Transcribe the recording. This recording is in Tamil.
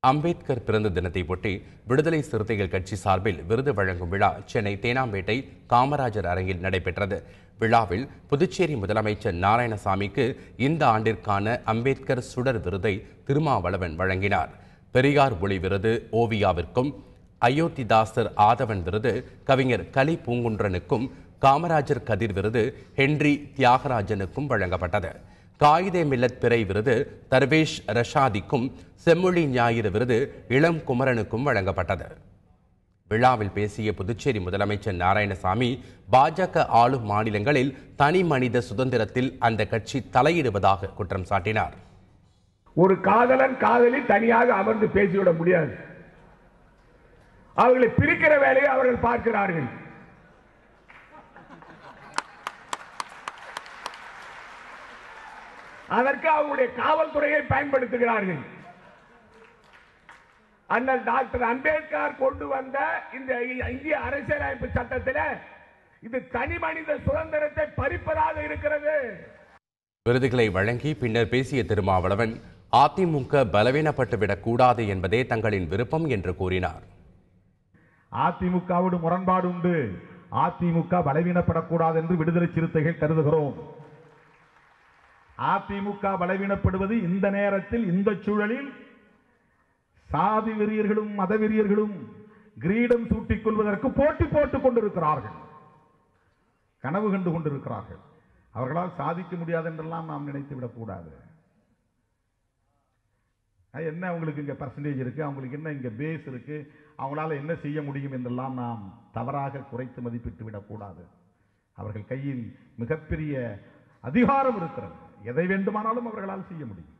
அம்பேத்கர் பிறந்த தினத்தை ஒட்டி விடுதலை சிறுத்தைகள் கட்சி சார்பில் விருது வழங்கும் விழா சென்னை தேனாம்பேட்டை காமராஜர் அரங்கில் நடைபெற்றது. விழாவில் புதுச்சேரி முதலமைச்சர் நாராயணசாமிக்கு இந்த ஆண்டிற்கான அம்பேத்கர் சுடர் விருதை திருமாவளவன் வழங்கினார். பெரியார் ஒளி விருது ஓவியாவிற்கும், அயோத்திதாசர் ஆதவன் விருது கவிஞர் கலி பூங்குன்றனுக்கும், காமராஜர் கதிர் விருது ஹென்றி தியாகராஜனுக்கும் வழங்கப்பட்டது. காயிதே மில்லத் பிறை விருது தர்வேஷ் ரஷாதிக்கும், செம்மொழி ஞாயிறு விருது இளம் குமரனுக்கும் வழங்கப்பட்டது. விழாவில் பேசிய புதுச்சேரி முதலமைச்சர் நாராயணசாமி, பாஜக ஆளும் மாநிலங்களில் தனி மனித சுதந்திரத்தில் அந்த கட்சி தலையிடுவதாக குற்றம் சாட்டினார். ஒரு காதலன் காதலி தனியாக அமர்ந்து பேசிவிட முடியாது. அவர்களை பிரிக்கிற வேலையை அவர்கள் பார்க்கிறார்கள். அதற்கு அவருடைய காவல்துறையை பயன்படுத்துகிறார்கள். அண்ணல் டாக்டர் அம்பேத்கர் கொண்டு வந்த இந்த இந்திய அரசியலமைப்பு சட்டத்தில் இது தனி மனித சுதந்திரத்தை பறிப்பதாக இருக்கிறது. விருதுகளை வழங்கி பின்னர் பேசிய திருமாவளவன், அதிமுக பலவீனப்பட்டுவிடக் கூடாது என்பதே தங்களின் விருப்பம் என்று கூறினார். அதிமுகவோடு முரண்பாடு உண்டு. அதிமுக பலவீனப்படக்கூடாது என்று விடுதலை சிறுத்தைகள் கருதுகிறோம். அதிமுக பலவீனப்படுவது இந்த நேரத்தில், இந்த சூழலில் சாதி வெறியர்களும் மத வெறியர்களும் கிரீடம் சூட்டிக் கொள்வதற்கு போட்டி போட்டுக் கொண்டிருக்கிறார்கள், கனவு கண்டு கொண்டிருக்கிறார்கள். அவர்களால் சாதிக்க முடியாது என்றெல்லாம் நாம் நினைத்து விடக்கூடாது. என்ன அவங்களுக்கு இங்க பர்சன்டேஜ் இருக்கு, அவங்களுக்கு என்ன இங்க பேஸ் இருக்கு, அவங்களால என்ன செய்ய முடியும் என்றெல்லாம் நாம் தவறாக குறைத்து மதிப்பிட்டு விடக்கூடாது. அவர்கள் கையில் மிகப்பெரிய அதிகாரம் இருக்கிறது. எதை வேண்டுமானாலும் அவர்களால் செய்ய முடியும்.